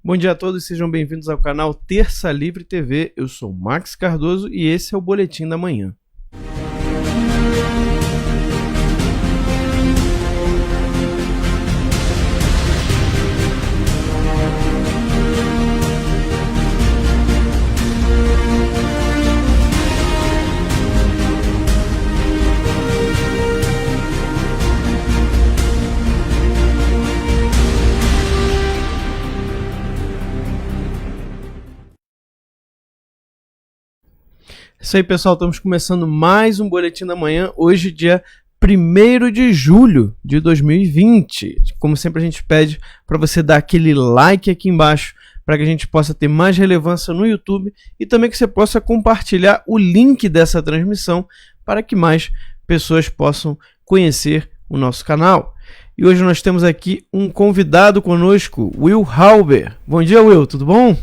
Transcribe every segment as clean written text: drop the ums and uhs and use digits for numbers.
Bom dia a todos, sejam bem-vindos ao canal Terça Livre TV. Eu sou Max Cardoso e esse é o Boletim da Manhã. Isso aí, pessoal, estamos começando mais um Boletim da Manhã, hoje dia 1º de julho de 2020. Como sempre a gente pede para você dar aquele like aqui embaixo, para que a gente possa ter mais relevância no YouTube e também que você possa compartilhar o link dessa transmissão para que mais pessoas possam conhecer o nosso canal. E hoje nós temos aqui um convidado conosco, Will Halber. Bom dia, Will, tudo bom?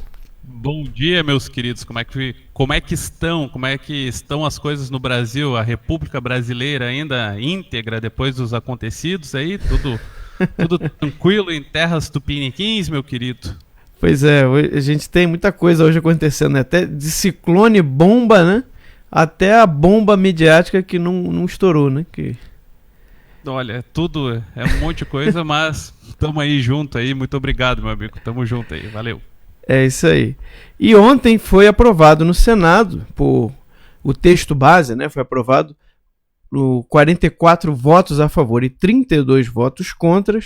Bom dia, meus queridos. Como é que estão as coisas no Brasil? A República Brasileira ainda íntegra depois dos acontecidos aí? Tudo tranquilo em terras tupiniquins, meu querido? Pois é, a gente tem muita coisa hoje acontecendo, né? Até de ciclone bomba, né? Até a bomba midiática que não estourou, né? Olha, é um monte de coisa, mas estamos aí junto aí. Muito obrigado, meu amigo. Tamo junto aí. Valeu. É isso aí. E ontem foi aprovado no Senado, por o texto base, né? Foi aprovado por 44 votos a favor e 32 votos contra,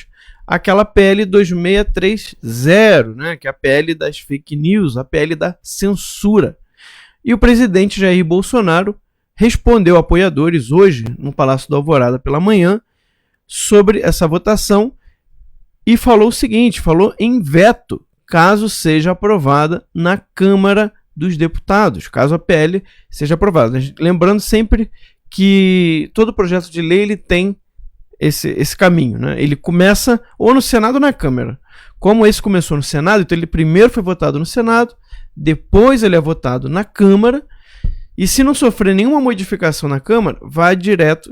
aquela PL 2630, né? Que é a PL das fake news, a PL da censura. E o presidente Jair Bolsonaro respondeu a apoiadores hoje no Palácio da Alvorada pela manhã sobre essa votação e falou o seguinte, falou em veto, caso seja aprovada na Câmara dos Deputados, caso a PL seja aprovada. Lembrando sempre que todo projeto de lei ele tem esse caminho, né? Ele começa ou no Senado ou na Câmara. Como esse começou no Senado, então ele primeiro foi votado no Senado, depois ele é votado na Câmara, e se não sofrer nenhuma modificação na Câmara,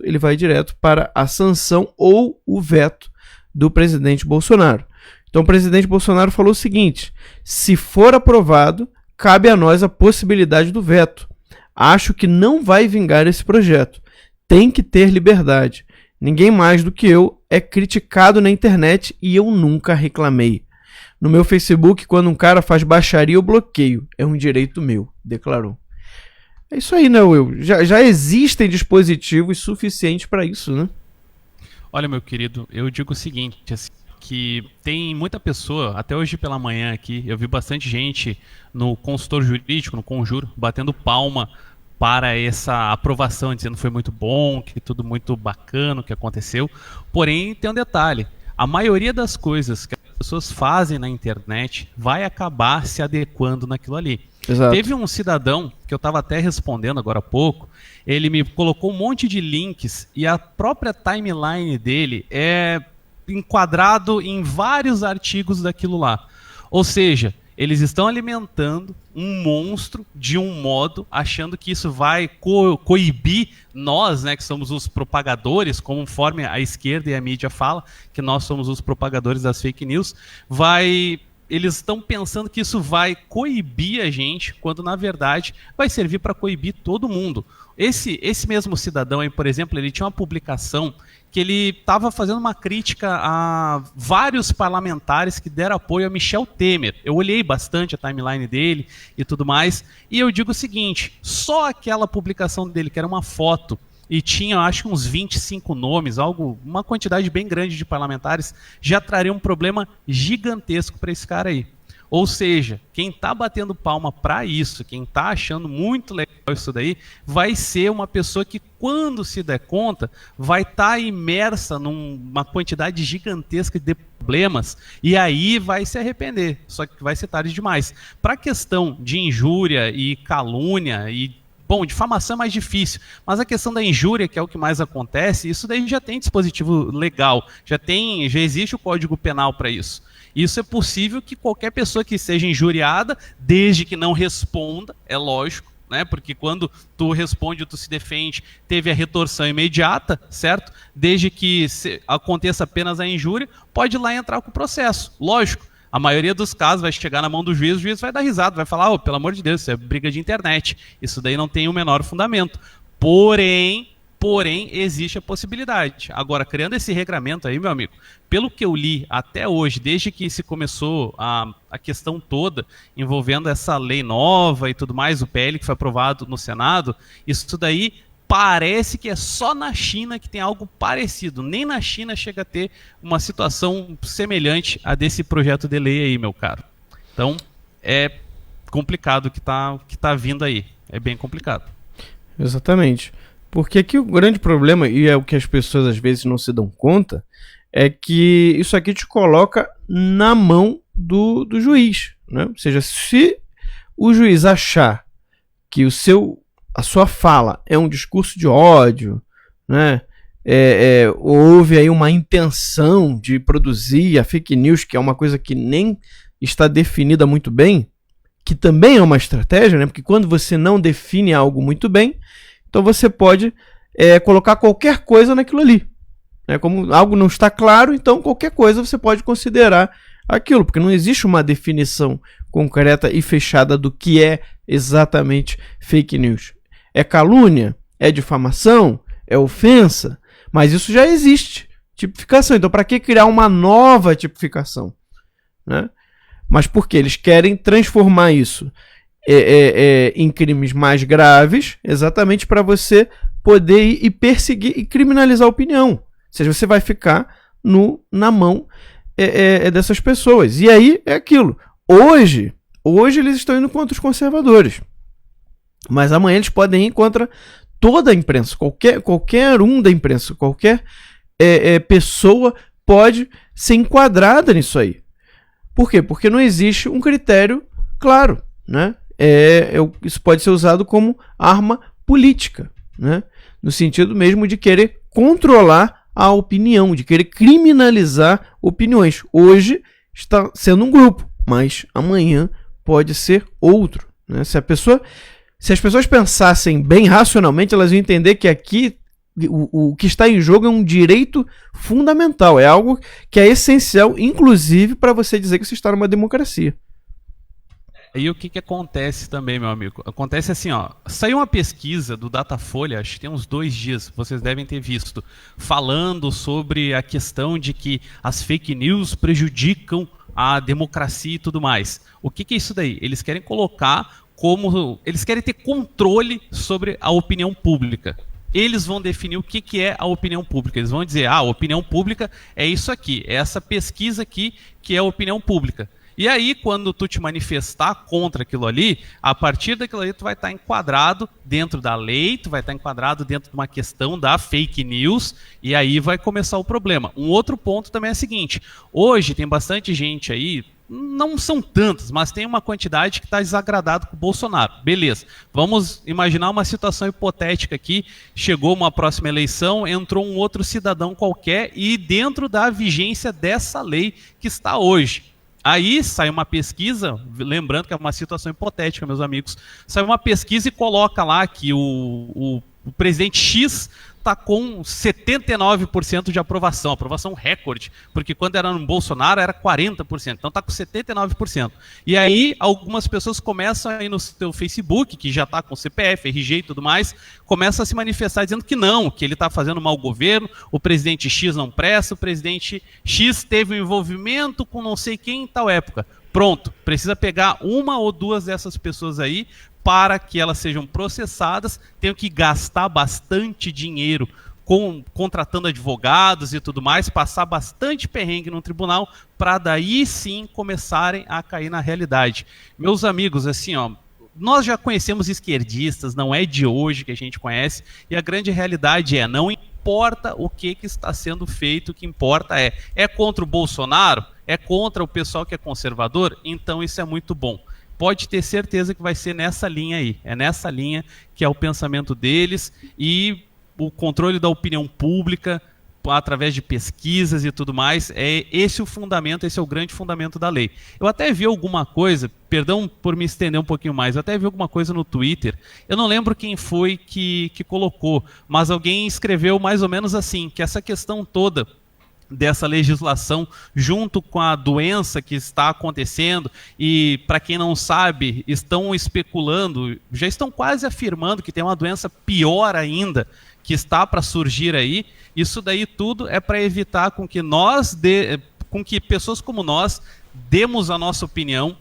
ele vai direto para a sanção ou o veto do presidente Bolsonaro. Então o presidente Bolsonaro falou o seguinte: se for aprovado, cabe a nós a possibilidade do veto. Acho que não vai vingar esse projeto. Tem que ter liberdade. Ninguém mais do que eu é criticado na internet e eu nunca reclamei. No meu Facebook, quando um cara faz baixaria, eu bloqueio. É um direito meu, declarou. É isso aí, né, Will? Já existem dispositivos suficientes para isso, né? Olha, meu querido, eu digo o seguinte, assim, que tem muita pessoa, até hoje pela manhã aqui, eu vi bastante gente no consultor jurídico, no Conjuro, batendo palma para essa aprovação, dizendo que foi muito bom, que tudo muito bacana o que aconteceu. Porém, tem um detalhe, a maioria das coisas que as pessoas fazem na internet vai acabar se adequando naquilo ali. Exato. Teve um cidadão, que eu estava até respondendo agora há pouco, ele me colocou um monte de links e a própria timeline dele é enquadrado em vários artigos daquilo lá. Ou seja, eles estão alimentando um monstro de um modo, achando que isso vai coibir nós, né, que somos os propagadores, conforme a esquerda e a mídia fala, que nós somos os propagadores das fake news, eles estão pensando que isso vai coibir a gente, quando na verdade vai servir para coibir todo mundo. Esse mesmo cidadão aí, por exemplo, ele tinha uma publicação que ele estava fazendo uma crítica a vários parlamentares que deram apoio a Michel Temer. Eu olhei bastante a timeline dele e tudo mais, e eu digo o seguinte, só aquela publicação dele, que era uma foto, e tinha, acho, uns 25 nomes, uma quantidade bem grande de parlamentares, já traria um problema gigantesco para esse cara aí. Ou seja, quem está batendo palma para isso, quem está achando muito legal isso daí, vai ser uma pessoa que, quando se der conta, vai estar imersa numa quantidade gigantesca de problemas e aí vai se arrepender, só que vai ser tarde demais. Para a questão de injúria e calúnia bom, difamação é mais difícil, mas a questão da injúria, que é o que mais acontece, isso daí já tem dispositivo legal, já existe o Código Penal para isso. Isso é possível que qualquer pessoa que seja injuriada, desde que não responda, é lógico, né? Porque quando tu responde, tu se defende, teve a retorção imediata, certo? Desde que aconteça apenas a injúria, pode ir lá e entrar com o processo, lógico. A maioria dos casos vai chegar na mão do juiz, o juiz vai dar risada, vai falar, oh, pelo amor de Deus, isso é briga de internet. Isso daí não tem o menor fundamento. Porém, existe a possibilidade. Agora, criando esse regramento aí, meu amigo, pelo que eu li até hoje, desde que se começou a questão toda envolvendo essa lei nova e tudo mais, o PL que foi aprovado no Senado, isso daí parece que é só na China que tem algo parecido. Nem na China chega a ter uma situação semelhante a desse projeto de lei aí, meu caro. Então, é complicado o que tá vindo aí. É bem complicado. Exatamente. Porque aqui o grande problema, e é o que as pessoas às vezes não se dão conta, é que isso aqui te coloca na mão do juiz, né? Ou seja, se o juiz achar que a sua fala é um discurso de ódio, né? Houve aí uma intenção de produzir a fake news, que é uma coisa que nem está definida muito bem, que também é uma estratégia, né? Porque quando você não define algo muito bem, então você pode colocar qualquer coisa naquilo ali. Né? Como algo não está claro, então qualquer coisa você pode considerar aquilo, porque não existe uma definição concreta e fechada do que é exatamente fake news. É calúnia? É difamação? É ofensa? Mas isso já existe. Tipificação. Então, para que criar uma nova tipificação? Né? Mas por que eles querem transformar isso em crimes mais graves, exatamente para você poder ir e perseguir e criminalizar a opinião. Ou seja, você vai ficar na mão dessas pessoas. E aí é aquilo. Hoje eles estão indo contra os conservadores. Mas amanhã eles podem ir contra toda a imprensa. Qualquer um da imprensa, qualquer pessoa pode ser enquadrada nisso aí. Por quê? Porque não existe um critério claro, né? Isso pode ser usado como arma política, né? No sentido mesmo de querer controlar a opinião, de querer criminalizar opiniões. Hoje está sendo um grupo, mas amanhã pode ser outro, né? Se as pessoas pensassem bem racionalmente, elas iam entender que aqui o que está em jogo é um direito fundamental, é algo que é essencial, inclusive para você dizer que você está numa democracia. E o que acontece também, meu amigo? Acontece assim, ó. Saiu uma pesquisa do Datafolha, acho que tem uns 2 dias, vocês devem ter visto, falando sobre a questão de que as fake news prejudicam a democracia e tudo mais. O que é isso daí? Eles querem colocar eles querem ter controle sobre a opinião pública. Eles vão definir o que é a opinião pública. Eles vão dizer, a opinião pública é isso aqui, é essa pesquisa aqui que é a opinião pública. E aí, quando tu te manifestar contra aquilo ali, a partir daquilo ali tu vai estar enquadrado dentro da lei, tu vai estar enquadrado dentro de uma questão da fake news, e aí vai começar o problema. Um outro ponto também é o seguinte, hoje tem bastante gente aí, não são tantas, mas tem uma quantidade que está desagradado com o Bolsonaro. Beleza, vamos imaginar uma situação hipotética aqui, chegou uma próxima eleição, entrou um outro cidadão qualquer e dentro da vigência dessa lei que está hoje. Aí sai uma pesquisa, lembrando que é uma situação hipotética, meus amigos, sai uma pesquisa e coloca lá que o presidente X está com 79% de aprovação recorde, porque quando era no Bolsonaro era 40%, então está com 79%. E aí algumas pessoas começam aí no seu Facebook, que já está com CPF, RG e tudo mais, começam a se manifestar dizendo que não, que ele está fazendo mau governo, o presidente X não presta, o presidente X teve um envolvimento com não sei quem em tal época. Pronto, precisa pegar uma ou duas dessas pessoas aí para que elas sejam processadas, tenham que gastar bastante dinheiro contratando advogados e tudo mais, passar bastante perrengue no tribunal, para daí sim começarem a cair na realidade. Meus amigos, assim, ó, nós já conhecemos esquerdistas, não é de hoje que a gente conhece, e a grande realidade não importa o que está sendo feito, o que importa é contra o Bolsonaro, é contra o pessoal que é conservador, então isso é muito bom. Pode ter certeza que vai ser nessa linha aí. É nessa linha que é o pensamento deles e o controle da opinião pública através de pesquisas e tudo mais. É esse o fundamento, esse é o grande fundamento da lei. Eu até vi alguma coisa, perdão por me estender um pouquinho mais, eu até vi alguma coisa no Twitter, eu não lembro quem foi que colocou, mas alguém escreveu mais ou menos assim, que essa questão toda dessa legislação junto com a doença que está acontecendo e, para quem não sabe, estão especulando, já estão quase afirmando que tem uma doença pior ainda que está para surgir aí. Isso daí tudo é para evitar com que com que pessoas como nós demos a nossa opinião,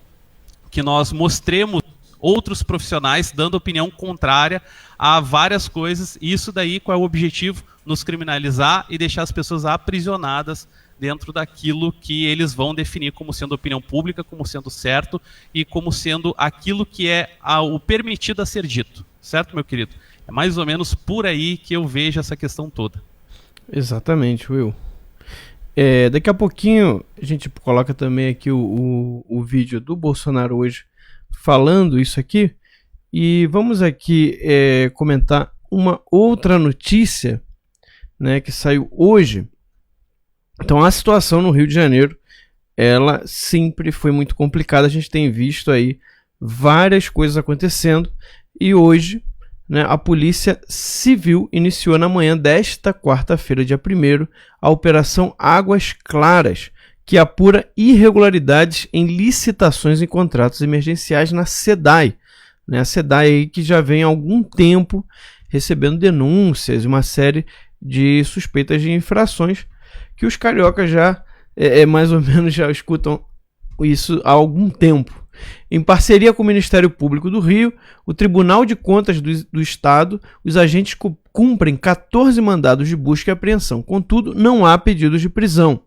que nós mostremos outros profissionais dando opinião contrária a várias coisas. E isso daí, qual é o objetivo? Nos criminalizar e deixar as pessoas aprisionadas dentro daquilo que eles vão definir como sendo opinião pública, como sendo certo e como sendo aquilo que é o permitido a ser dito. Certo, meu querido? É mais ou menos por aí que eu vejo essa questão toda. Exatamente, Will. Daqui a pouquinho a gente coloca também aqui o vídeo do Bolsonaro hoje falando isso aqui. E vamos aqui comentar uma outra notícia, né, que saiu hoje. Então a situação no Rio de Janeiro, ela sempre foi muito complicada. A gente tem visto aí várias coisas acontecendo. E hoje, né, a Polícia Civil iniciou na manhã desta quarta-feira, dia 1º, a Operação Águas Claras, que apura irregularidades em licitações e contratos emergenciais na SEDAI. Né, a SEDAI aí que já vem há algum tempo recebendo denúncias e uma série de suspeitas de infrações que os cariocas já, mais ou menos, já escutam isso há algum tempo. Em parceria com o Ministério Público do Rio, o Tribunal de Contas do Estado, os agentes cumprem 14 mandados de busca e apreensão. Contudo, não há pedidos de prisão.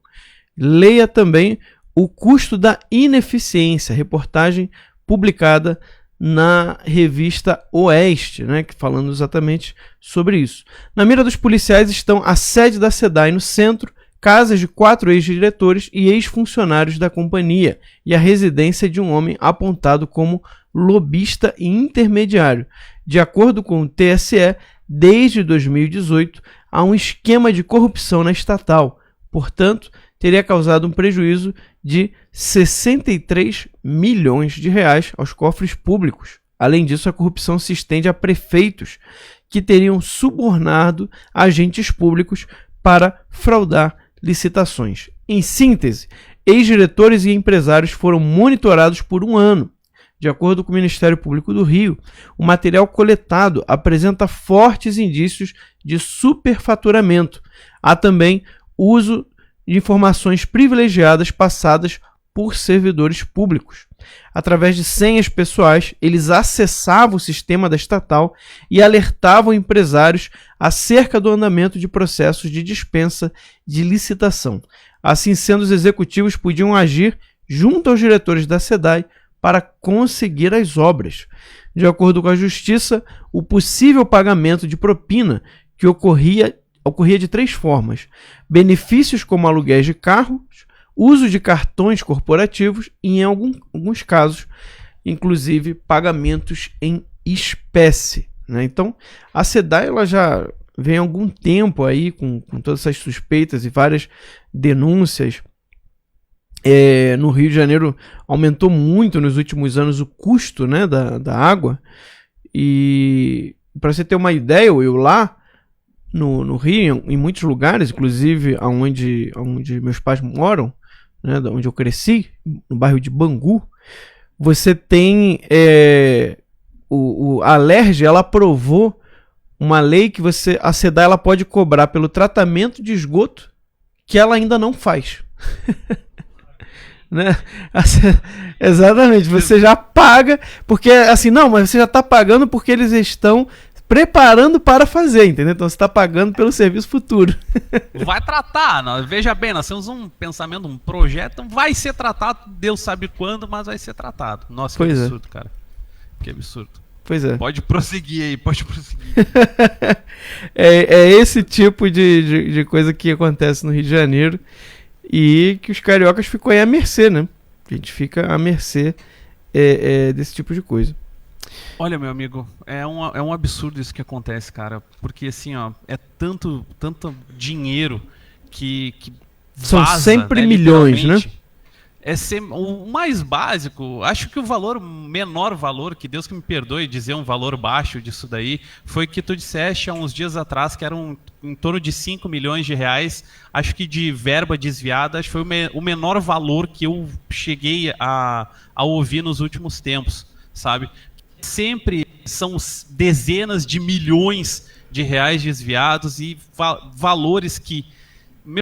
Leia também o custo da ineficiência, reportagem publicada na revista Oeste, né, falando exatamente sobre isso. Na mira dos policiais estão a sede da SEDAI no centro, casas de 4 ex-diretores e ex-funcionários da companhia e a residência de um homem apontado como lobista e intermediário. De acordo com o TSE, desde 2018 há um esquema de corrupção na estatal. Portanto, teria causado um prejuízo de 63 milhões de reais aos cofres públicos. Além disso, a corrupção se estende a prefeitos que teriam subornado agentes públicos para fraudar licitações. Em síntese, ex-diretores e empresários foram monitorados por 1 ano. De acordo com o Ministério Público do Rio, o material coletado apresenta fortes indícios de superfaturamento. Há também uso de informações privilegiadas passadas por servidores públicos. Através de senhas pessoais, eles acessavam o sistema da estatal e alertavam empresários acerca do andamento de processos de dispensa de licitação. Assim sendo, os executivos podiam agir junto aos diretores da SEDAI para conseguir as obras. De acordo com a Justiça, o possível pagamento de propina que ocorria de 3 formas: benefícios como aluguéis de carros, uso de cartões corporativos e, em alguns casos, inclusive pagamentos em espécie. Né? Então, a SEDAI ela já vem há algum tempo aí com todas essas suspeitas e várias denúncias. No Rio de Janeiro aumentou muito nos últimos anos o custo, né, da água. E para você ter uma ideia, eu lá no Rio, em muitos lugares, inclusive onde meus pais moram, né, onde eu cresci, no bairro de Bangu, você tem a Alerj, ela aprovou uma lei que a SEDAI ela pode cobrar pelo tratamento de esgoto que ela ainda não faz. Né? Exatamente, você já paga, porque assim, não, mas você já está pagando porque eles estão preparando para fazer, entendeu? Então você está pagando pelo serviço futuro. Vai tratar, veja bem, nós temos um pensamento, um projeto, vai ser tratado, Deus sabe quando, mas vai ser tratado. Nossa, que absurdo, cara. Que absurdo. Pois é. Pode prosseguir aí, pode prosseguir. é esse tipo de coisa que acontece no Rio de Janeiro e que os cariocas ficam aí à mercê, né? A gente fica à mercê desse tipo de coisa. Olha, meu amigo, é um absurdo isso que acontece, cara, porque assim, ó, é tanto dinheiro que são vaza, sempre né, milhões, né? o mais básico. Acho que o menor valor, que Deus que me perdoe dizer um valor baixo disso daí, foi que tu disseste há uns dias atrás que eram em torno de 5 milhões de reais, acho que de verba desviada. Acho que foi o menor valor que eu cheguei a ouvir nos últimos tempos, sabe? Sempre são dezenas de milhões de reais desviados e valores que